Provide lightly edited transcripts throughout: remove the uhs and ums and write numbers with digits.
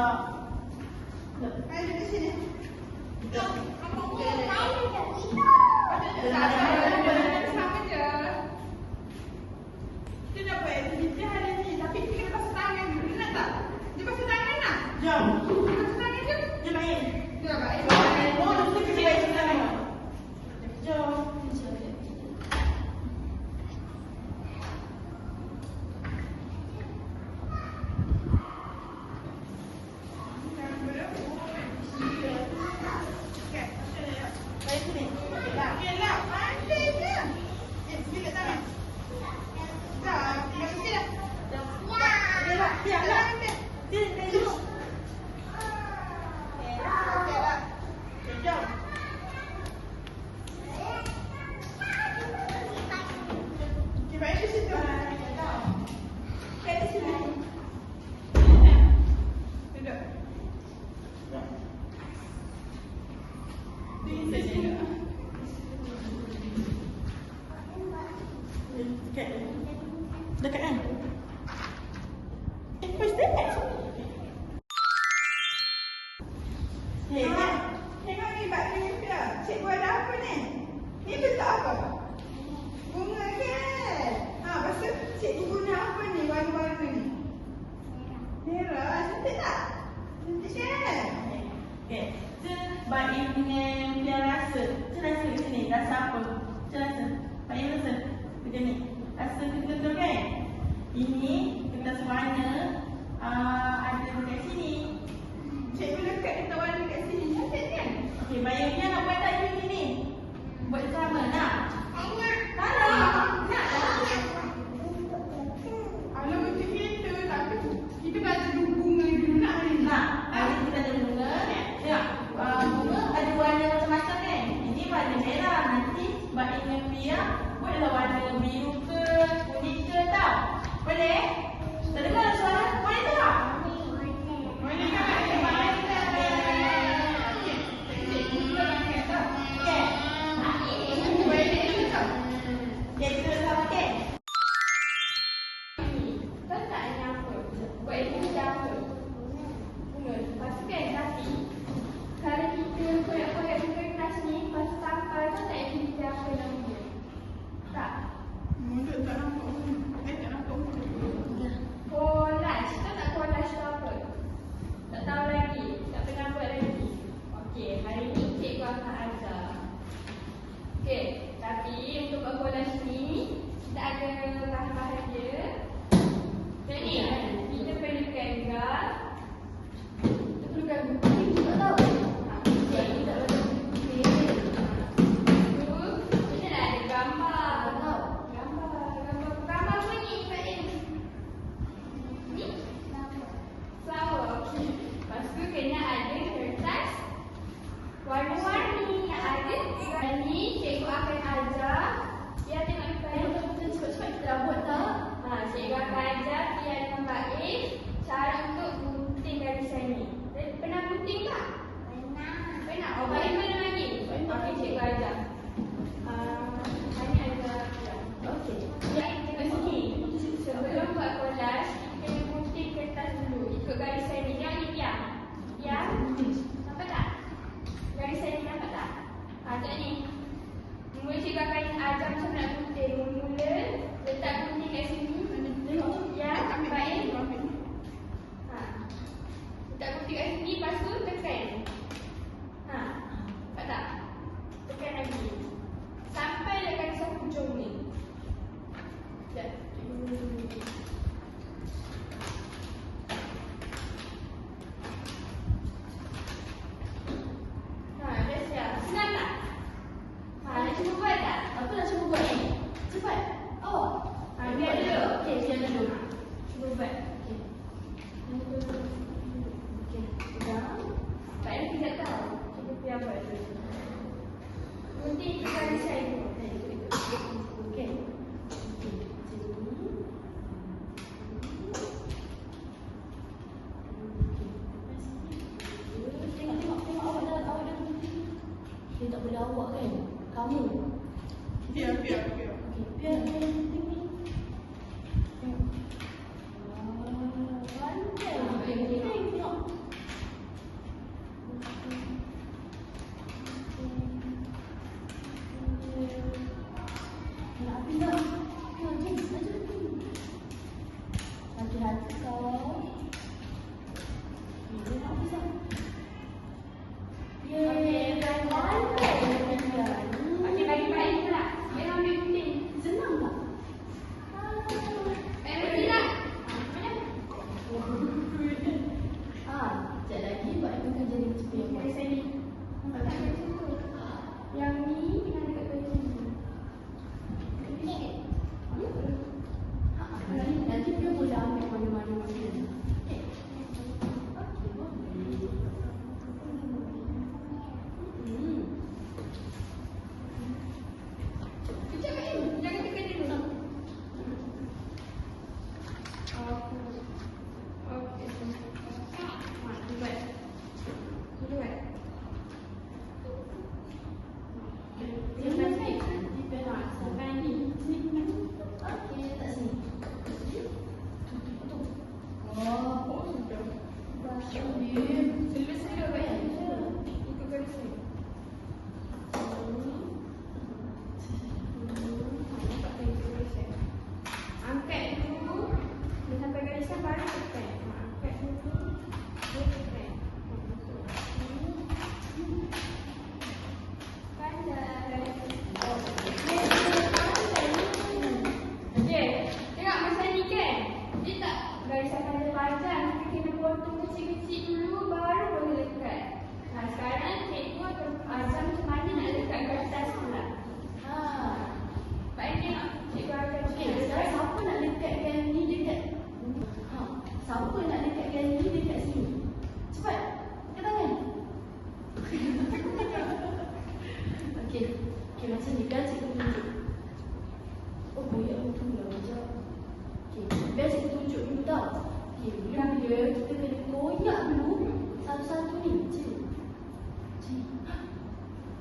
tak. Ayo di sini. Sama je. Dia nak buat aktiviti hari ni, tapi kita kena basuh tangan dulu. Dia nak tak? Dia basuh tangan nak? Jom. Basuh tangan je. Jom main. Jom main. Oh, dia kena basuh tangan. Jom. Dekat kan? What's that? Tengok ni Mbak Rifia. Cikgu ada apa ni? Ni bentuk apa? Bunga kan? Lepas tu cikgu guna apa ni warna-warna ni? Merah. Cantik tak? Cantik kan? Okay. Mbak Im dengan Pia rasa. Cik rasa kat sini. Rasa apa? Cik rasa. Mbak Im rasa. Macam ni. Rasa betul-betul kan? Ini kertas warna ada dekat sini. Cikgu lekat kertas warna dekat sini. Cantik kan? Okey, bayangnya nak buat tak macam ni? Buat sama nak? Tak nak. Nak tak? Alah macam kita tapi kita baca bunga dulu nak hari ni. Nak. Hari ni kita ada bunga. Tengok. Bunga ada warna macam-macam kan? Ini warna merah. Nanti Mbak Im dan Pia buatlah warna biru ke kuning ke tau. Boleh? Terdengar suara? Boleh tak? Boleh kan?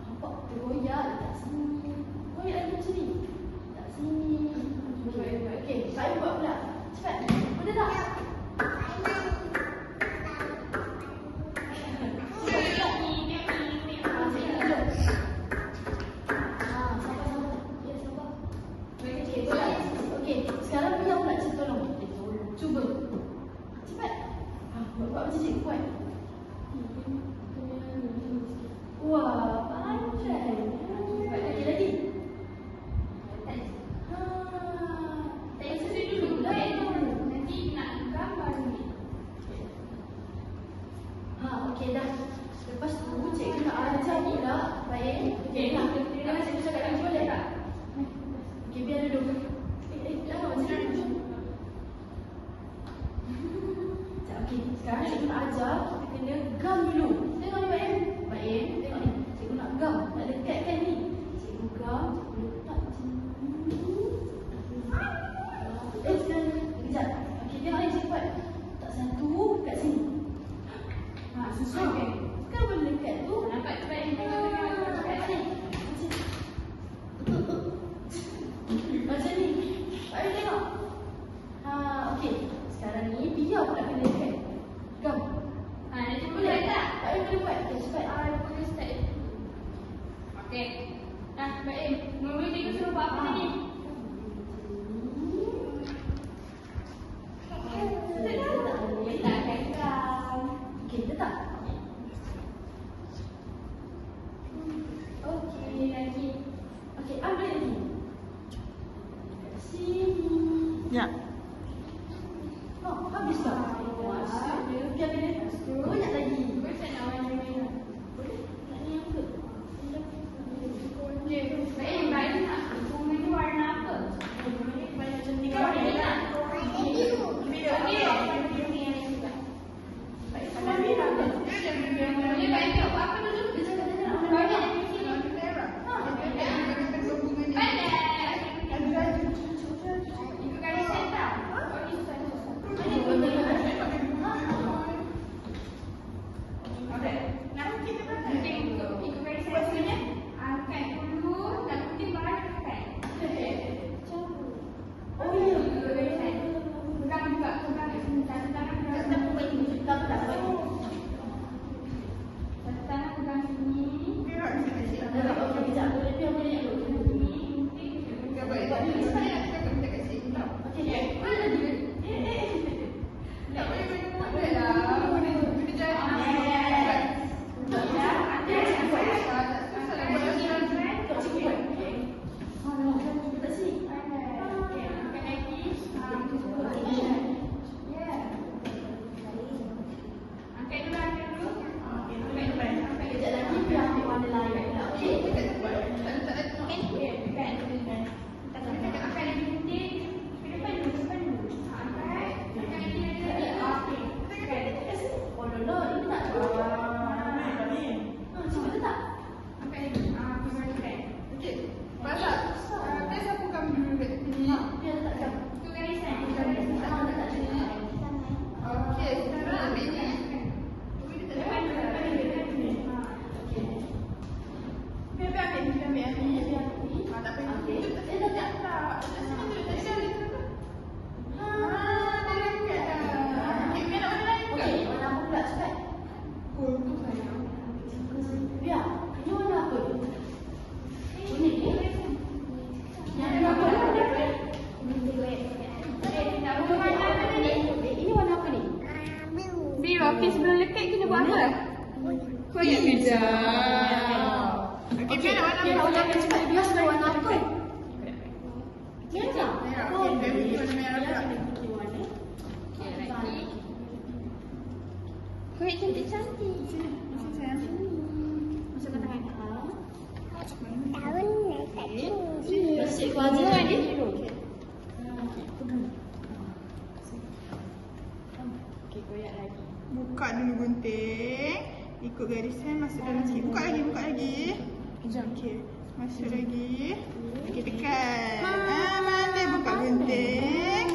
Nampak tergoyak dekat sini. Goyak lagi macam ni. Dekat sini. Okey, saya buat pula. Cepat. Boleh tak? Sekarang biar pula cikgu tolong. Cuba. Cepat. Buat macam cikgu buat. Wah, pandai. Buat lagi. Tak sesuai dulu. Nanti nak gambar ni. Okey dah. Lepas tu cikgu nak ajar pula. Baik. Okey, nak cikgu cakap lagi boleh tak? Okey, biar duduk. Okey, sekarang cikgu nak ajar, kita kena gam dulu. Tengok ni Mbak Em. Mbak Em, tengok ni. Cikgu nak gam, nak dekatkan ni. Cikgu gam, cikgu letak macam ni. Sekarang kejap. Okey, tengok ni cikgu buat. Letak satu kat sini. Susah. Sekarang boleh dekat tu. Nampak Mbak Em, tengok kat sini. Macam ni. Mbak Em tengok. Okey. Sekarang ni biar pula kena dekat. Gam. Nanti boleh tak? Mbak Em boleh buat. Cepat. Boleh start. Okey. Mbak Em, mula cikgu suruh buat apa ni? Letakkan gam. Okey, letak. Okey, lagi. Okey, ambil lagi. Kat sini. Ya. Habis tak? Biar kena banyak lagi. Macam nak warna merah. Boleh? Nak ni apa? Baik nak bunga ni warna apa? Macam ni kan warna merah. Warna biru. Okey. Baik, warna merah ke? Boleh baik tak buat apa dulu? Dia cakap warna merah. Ikut garisan tak? Okey, sebelum lekat kena buat apa? Koyak kejap. Okey, warna apa? Cepat biar sudah warna apa? Merah. Oh, okey, warna merah pula. Okey, lagi. Koyak cantik-cantik. Sini sayang. Masukkan tangan. Tahun naik kat sini. Bersih kuasa lagi. Okey, koyak lagi. Buka dulu gunting. Ikut garisan masuk dalam sikit. Buka lagi. Okey, masuk lagi. Okey, tekan. Mana buka gunting.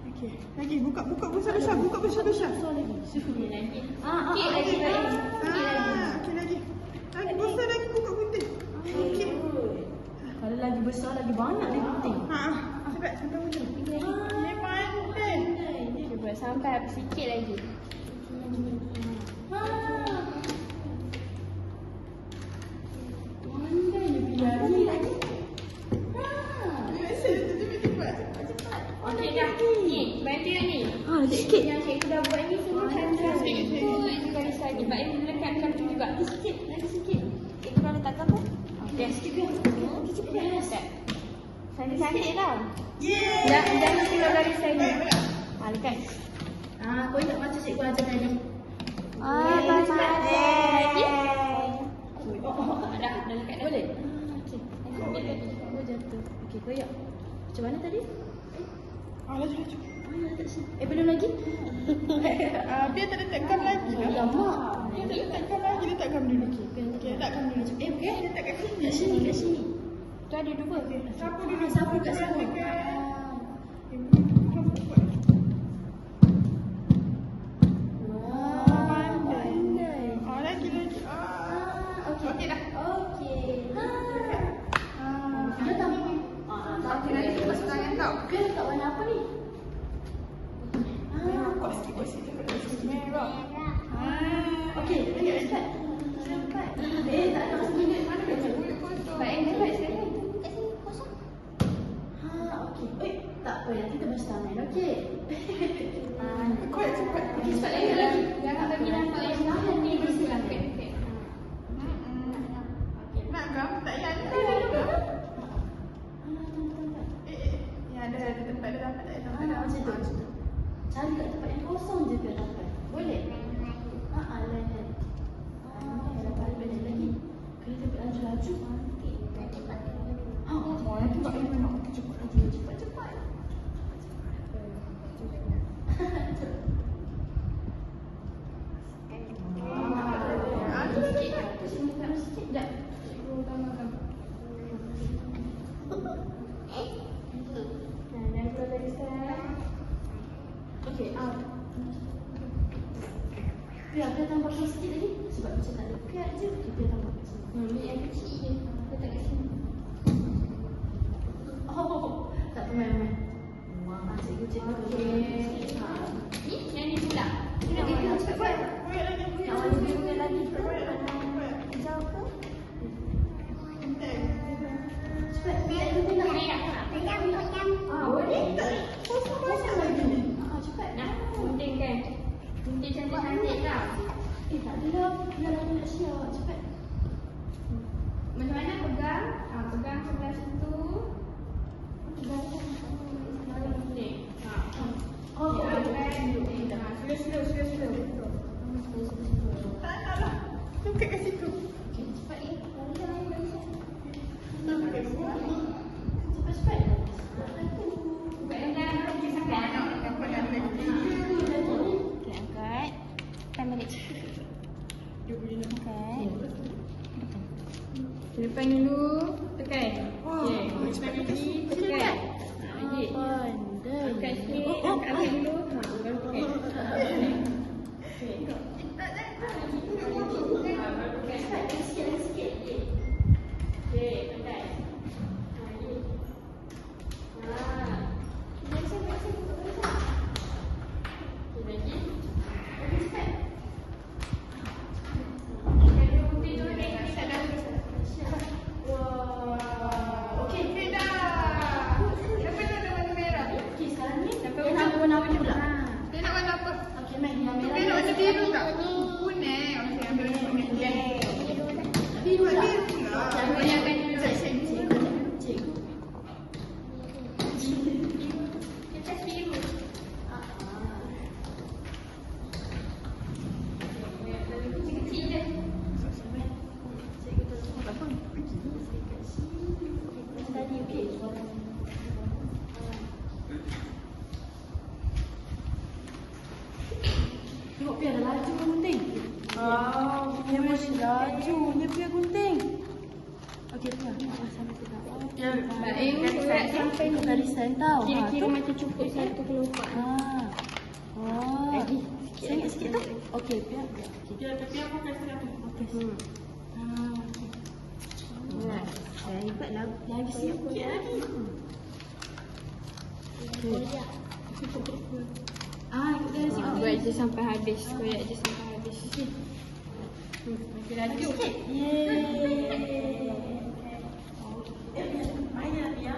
Okey, lagi buka besar-besar. Buka besar-besar. Okey lagi. Okey lagi. besar lagi banyak lagi penting. Cepat sampai hujung. Ini pandai. Dia buat sampai habis sikit lagi. Pandai dia berlari lagi. Okey dah. Ni, bantu yang ni. Sikit. Yang cikgu dah buat ni semua hantar ikut garis lagi. Pak Im lekatkan tu juga. Lagi sikit. Cikgu dah letakkan tu. Okey, sikit biar. Lekat. Cantik tau. Jangan keluar garis lagi. Lekat. Kau ingat macam cikgu ajar tadi? Dah lekat dah. Boleh? Okey. Oh jatuh. Okey, koyak. Macam mana tadi? Laju. Letak sini. Belum lagi? Biar tak letak gam lagi lah. Lama. Dia tak letak gam lagi. Letak gam dulu. Okey, letak gam dulu. Letak kat sini. Kat sini. Tu ada dua. Sapu dulu. Sapu kat sini. Lagi. Okey dah. Okey. Dah tak. Okey, nanti kita masuk tangan tau. Dia letak warna apa ni? Kau sikit. Merah. Okey, cepat. Tak nak seminit. Mana dia? Pak Im lekat sekali. Okey. Tak apa, nanti kita basuh tangan. Okey. Kau yang cepat. Okey, cepat lagi. Jangan bagi nampak yang tangan ni bersihkan. Okey. Nak gam? Tak payah. Ada tempat dia dapat tak? Macam tu. Cari kat tempat yang kosong je biar dapat. Boleh? Lain. Dapat banyak lagi. Kena tepi laju-laju. Nanti Pak Im nak cepat lagi. Cepat. Sikit. Dah. Okey, biar tambahkan sikit lagi. Sebab macam tak dekat je. Biar tambahkan sikit. Ni yang kecil je. Letak kat sini. Tak pemain-main. Cikgu. Ni yang ni pula. Cepat buat. Koyak lagi. Awak lagi. Jauh ke? Penting. Cepat. Biar dia nak. Boleh. Kosong lagi ni. Cepat. Nah, gunting kan. Gunting cantik-cantik tau. Tak ada dah. Biar lagi nak share awak. Cepat. Macam mana pegang? Pegang sebelah situ. Pegang gunting. Slow. Tak nak lah. Dekat kat situ. Cepat ni. Cepat. Buat yang dalam lagi sampai. Apa yang lagi? Okey, angkat. Kamera. Dia boleh nak makan. Depan dulu. Tekan. Okey. Cepat lagi. Tekan. Lagi. Angkat sikit. Angkat dulu. Baru tekan. Sikit. Okey, tekan. Lagi. Biasa. Okey, lagi. Cepat. Kalau gunting tu naik tak ada. Okey. dah. Siapa nak warna merah? Okey, sekarang ni dia nak warna apa pula? Dia nak warna apa? Okey, main yang merah. Dia nak warna biru tak? Kuning. Okey, ambil kuning. Biru lah. Jangan goyangkan dulu. Cikgu. Kita biru. Kecil-kecil je. Tadi okey. Tengok biar dah laju gunting. Dia masih laju. Dia biar gunting. Okey, biar. Sampai sedap. Mbak Im, surat sampai ni. Garisan tau. Kira-kira macam cukup 1/4. Lagi. Sikit tu. Okey, biar. Tapi aku kasi satu. Okey. Hebatlah. Dah habis ni. Sikit lagi. Ikut dia sikit. Buat je sampai habis. Koyak je sampai habis. Okey, laju. Yeay. Ayah dia.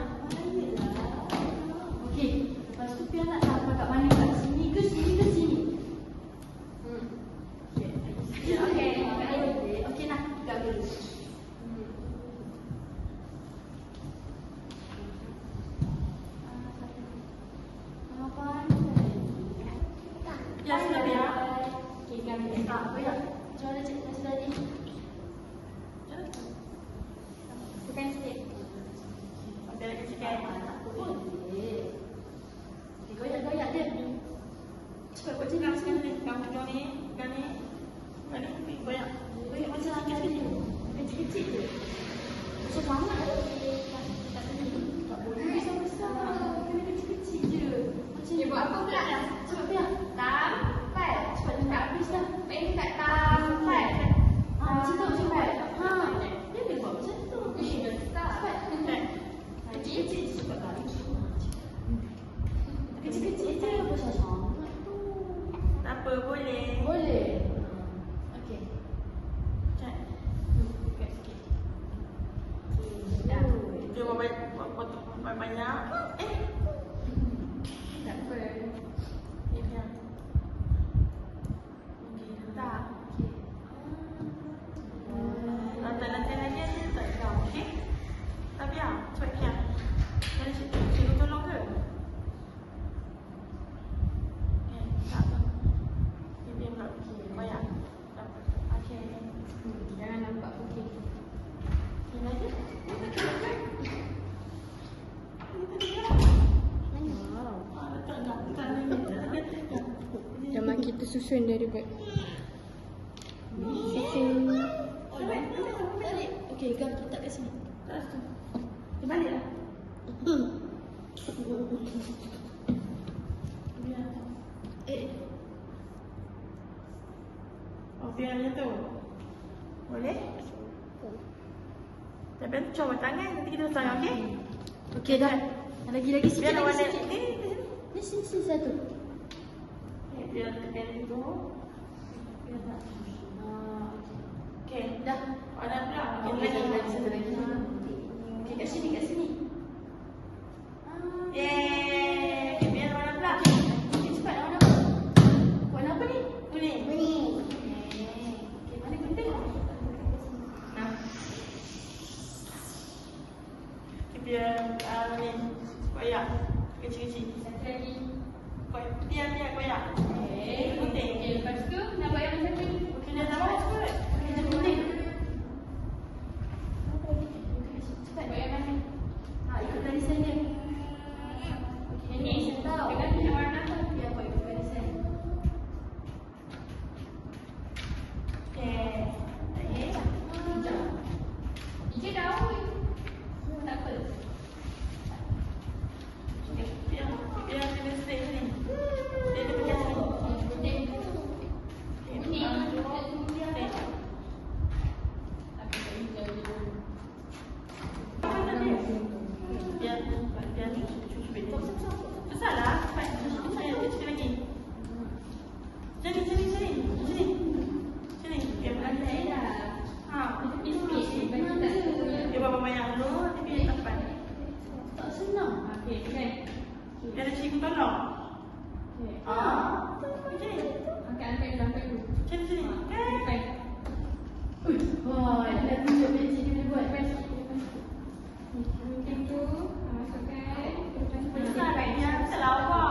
Okey, lepas tu Pia nak sampai kat mana? Kat sini ke sini ke sini? Okey, nak pegang dulu. Ya, sudah Pia. Okey, kami tak. Boleh. Cuba cek sudah ni. Tekan sikit. Okey, lagi sikit. Boleh. Okey, goyak-goyak dia. Cepat buat cakap sekarang ni. Kamu pegang ni, pegang ni. Pegang ni, goyak. Goyak macam tadi. Kecil-kecil je. Macam banyak tu. Tak boleh besar-besar. Kena kecil-kecil je. Macam ni. Buat apa pula? Cepat Pia. Tampai. Cepat dah habis dah. Main kat tampai. Macam tu cepat. Dia boleh buat macam tu. Besar. Cepat. Kecil-kecil je cepat kali. Kecil-kecil je. Macam sangat tu. Tak apa, boleh. Boleh. Okey. Cek. Dekat sikit. Dah. Dia buat potong banyak. Tak apa. Ni Pia. Okey, letak. Lantai-lantai lagi ada tak kau, okey? Tak Pia, cepat Pia. Ada cikgu tolong ke? Okey, tak apa. Ni Pia pula. Goyak. Tak apa. Okey. Jangan nampak putih. Ni lagi. Letak dah. Letak ni. Memang kita susun dari buat. Susun. Balik. Okey, Gam letak kat sini. Tak tu. Dia balik lah. Oh, Pia macam tu. Boleh? Tapi nanti cuba tangan, nanti kita pasang, okey? Okey dah. Lagi sikit Biar lagi warna sikit. ni. Ni sini satu. Biar tekan itu. Okey. Dah. Warna pula. Okey, satu lagi. Okey, kat sini, kat sini. Yeay. Okey, biar warna pula. Okey, cepat warna apa? Warna apa ni? Kuning. Okey, mana gunting? Nah. Okey, biar ni. Koyak. Kecil-kecil. Satu lagi. Koyak. Biar koyak. Okey. Gunting. Okey, lepas tu nak buat yang macam ni. Okey, dah dapat cepat. Kita gunting. Cepat buat yang mana? Ikut barisan dia. Okey, ni. Tahu. Dengan punya warna tu. Biar buat ikut barisan. Okey. Okey. Hijau daun. Tak apa. Biar kena straight sini. Dia ada pegang sini. Gunting. Okey. Ni. Okey. Tapi tak hijau je. Biar ni cubit. Besarlah. Cepat. Kecil lagi. Sini. Sini. Okey, Lantai berhenti. dah. Ha. Bismillah. Bagi tak semua. Dia buat banyak dulu. Nanti biar tempat. Tak senang. Okey, kan. Dia ada cikgu tolong. Okey. Okey. Angkat dulu. Sini. Sampai. Wah, dah tunjuk magic dia boleh buat. Gunting tu. Masukkan. Besar kan dia. Besar lawa.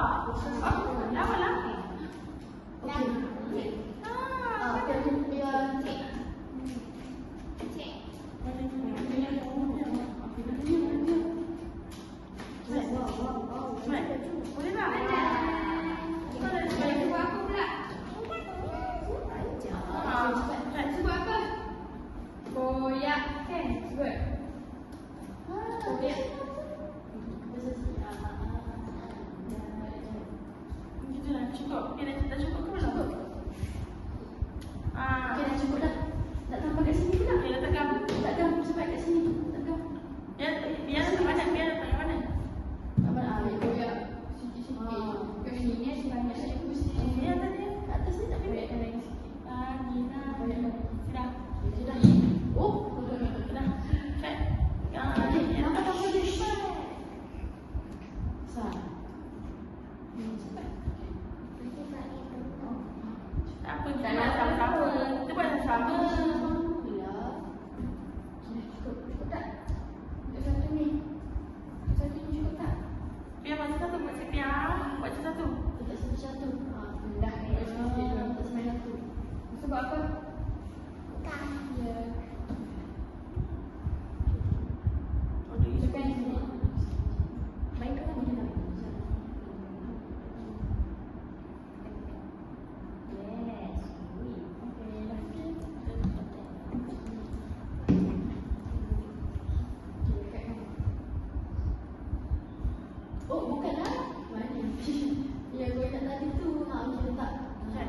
Lawa lah. Okey. Biar Boleh tak? Boleh buat apa pula? Buat apa? Koyak kan? Buat. Koyak. Gitu lah, cukup. Okey, dah cukup ke belum? Okey, dah cukup dah. Tak sampai kat sini pula. Okey, dah tekan. Tak sampai kat sini. Tak apa, kita buat sama-sama. Kita buat sama-sama. Cukup tak? Untuk satu ni. Untuk satu ni cukup tak? Biar macam satu buat Pia. Buat macam satu. Untuk satu-satu. Dah ni. Untuk sembilan satu. Sebab apa? Ya. Oh, dia isi. Tekan sini. Baiklah ni lah. Yes. Okey, dah. Oh, bukanlah. Mana? Ya, kau ingat tadi tu. Macam letak. Kan?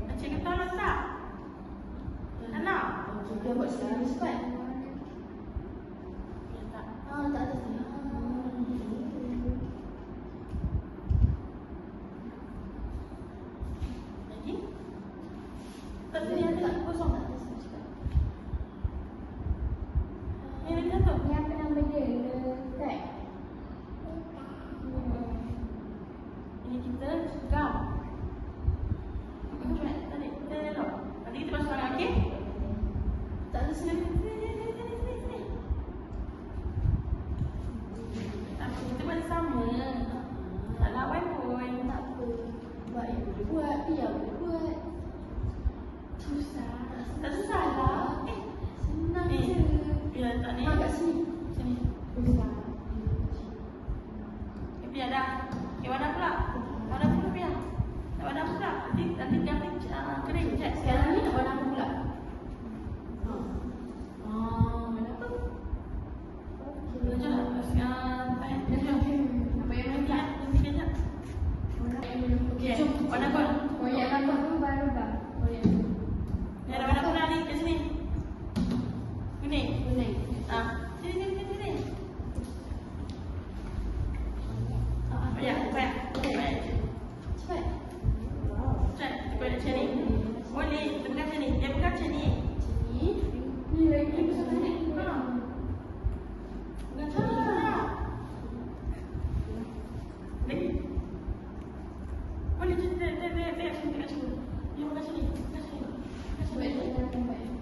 Encik kata tolong tak? Tak nak? Okey, dia buat sekarang cepat. Ya, tak. Tak atas ni. Lagi? Tak sini ada tak kosong. Tak atas ni cepat. Ni lagi satu. Ni apa nama dia? Dekat. Ini kita gam. Tadi kita elok. Nanti kita masuk orang, okey? Tak atas ni. Sini. Tak apa, kita buat sama. Tak lawan pun. Tak apa. Buat yang boleh buat. Biar boleh buat. Susah. Tak susah lah. Senang je. Biar tak ni. Mak kat sini. Sini. Susah. Biar dah. Okay, warna pula. Warna pula biar. Tak warna pula. Nanti kering je. Sekarang ni nak warna apa pula? Warna apa? Sekejap. Apa yang mana tak? Sekejap. Okey, Okay, warna apa? Oh, yang nampak tu baru dah. Oh, ya. Ni ada warna apa ni? Kat sini. Kuning. Kuning. Sini. Banyak. Cepat. Cepat. Kita buat macam ni. Boleh. Kita bukan macam ni. Dia bukan macam ni. Sini. Ni lagi besar ni. Bukan macam ni. Lagi. Boleh. Dia kat sini. Dia bukan macam ni. Buat dia dalam baik.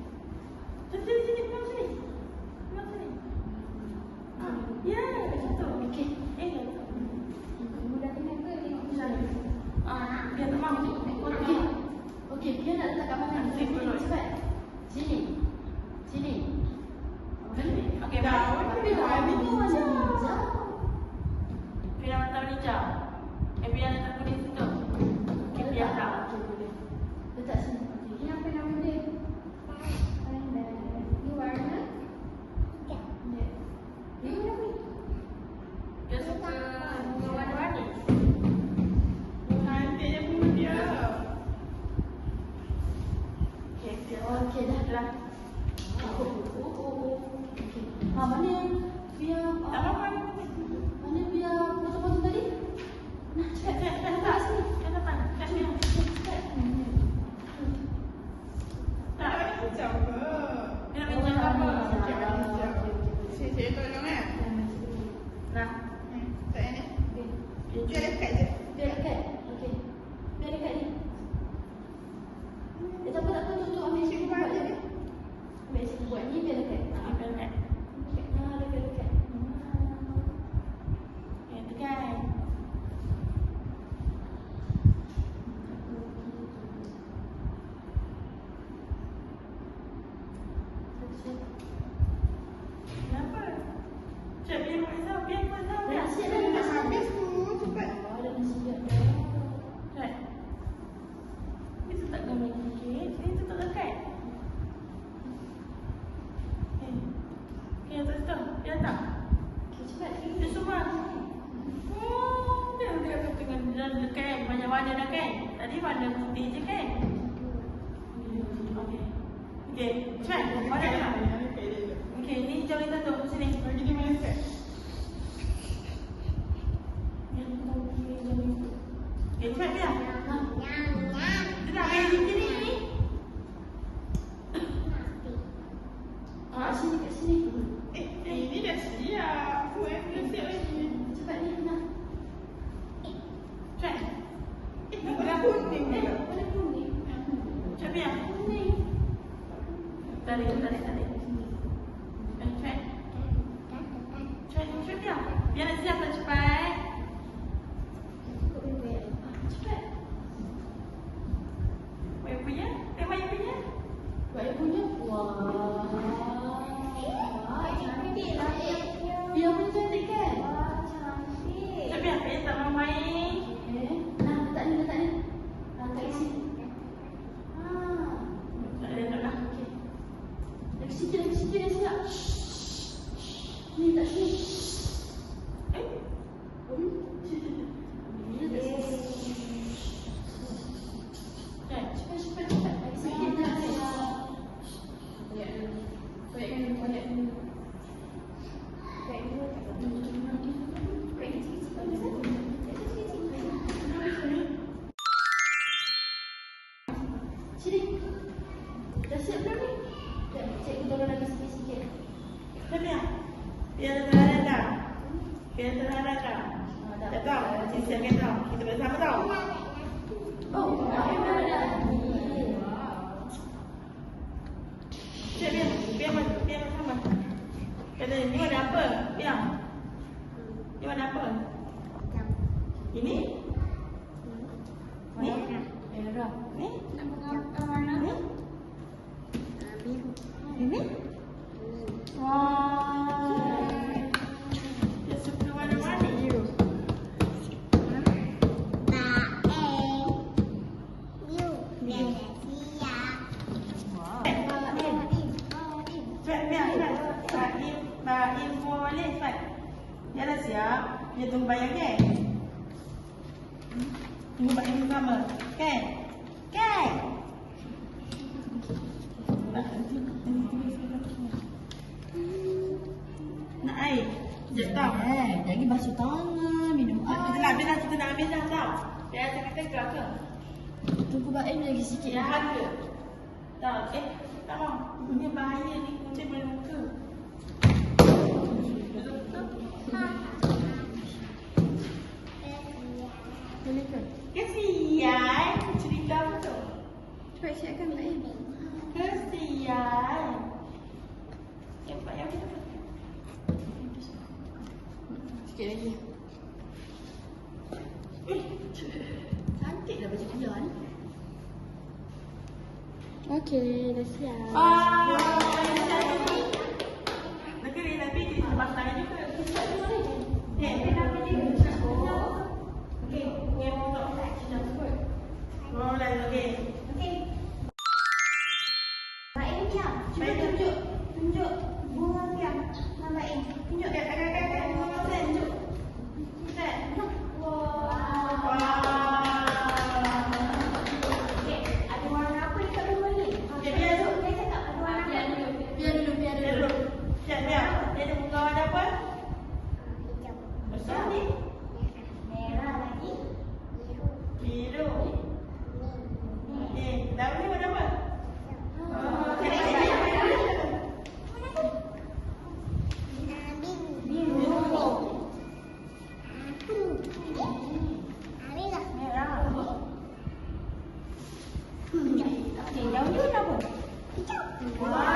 Sini. Bukan macam ni. Ya, macam tu. Okey. Macam tu. Mudah tengok ke tengok besar? Biar tak mahu. Okey. Okey, dia nak letak kat mana? Sini dulu. Cepat. Sini. Okey, Dah. Tapi dah habis tu macam hijau. biar warna hijau. Biar letak kuning situ. Okey, biar tak. Okey, boleh. Letak sini. Okey. Ini apa nama dia? Panda. Ini warna? Ya. Ini warna apa? Dia suka warna-warni. Cantiknya bunga dia. Okey, biar. Okey, dah. Dah. Okey. Mana biar Tak apa-apa. mana biar potong-potong tadi? Nah, cepat. Letak sini. Kat depan. Kat sini. Cepat. Tak ada hijau ke? Dia nak bincang apa? Saya tolong eh. Nah. Tak ni. Dia dekat je. Biar dekat. Okey. Biar dekat ni. Tak apa, tutup ambil Cikgu sini buat buat je je. ni. Ambil sini buat ni biar dekat. Biar dekat. Dekat. Okey, tekan. Kenapa? Cik, biar buat Zah. Biar. Nasi dah dekat Dah sini. habis tu. Cepat. Oh, dah nasi dah. Cik. Kita tak gambar sikit. Sini tutup dekat. Okey, tutup. Biar tak? Okey, cepat. Dia semua. Oh, dia tengah dah kan. Banyak warna dah kan? Tadi warna putih je kan? Okey. Okey, cepat. Warna tak? Okey, ni hijau kita tu. Sini. Bagi dia mana dekat. Okey, cepat dia. Dia nak main di sini ni. Kat sini, kat sini. Ini dah siap. Belum siap lagi. Cepat ni, nak. Cepat. Nak berapa tarik. Cuit dia. Biar nak siap cepat. Cepat. Bayar punya? Bayar punya? Bayar punya? Wah. Cantik lah Biar pun cantik kan? cantik. Tapi apa yang tak mau main? Nah, letak ni. Letak kat sini. Tak ada lah. Lagi sikit dah siap. Ni tak sini. Cepat. Lagi sikit dah siap. Koyak dulu. Sini. Dah siap belum ni? Cikgu tolong lagi sikit-sikit. Tapi ya. Biar terhadap dah. Tak tahu. Siapkan tahu. Kita bersama tahu. Oh, dah ada. Biar bersama. Kata ni warna apa? Biar. Ni warna apa? Ini? Ni? Merah. Ni? Warna Ni? Ini? Wah. Dia suka warna-warni you. Baim boleh cepat. Dia dah siap. Dia tunggu bayang kan? Tunggu bayang bersama. Kan? Nak air? Sekejap tau. Lagi basuh tangan, minum air. Kita nak ambil dah tau. Biar saya kata gerak ke? Tunggu Baim lagi sikit. Jahat ke? Tak. Tak mau. Ini bahaya ni. Kunci boleh luka. Boleh ke? Kesian. Cerita betul. Cepat siapkan Baim. Kesian. Yang kita Sikit lagi. Cantik dah baju dia ni. Okey, dah siap. negeri tapi di sebelah sana juga. Okey, yang mau kita sebut. Mulai okey. Baim diam. Cuba tunjuk bunga diam. Baim. Tunjuk dia agak-agak bunga sen tunjuk. Sen. Wah. Okey, ada warna apa dekat bunga ni? Okey, biar tu. Saya cakap ada warna apa? Biar dulu. Dia dulu. Biar. Dia ada bunga warna apa? Besar ni. Merah lagi. Biru. Okey, daun ni warna apa? Wow.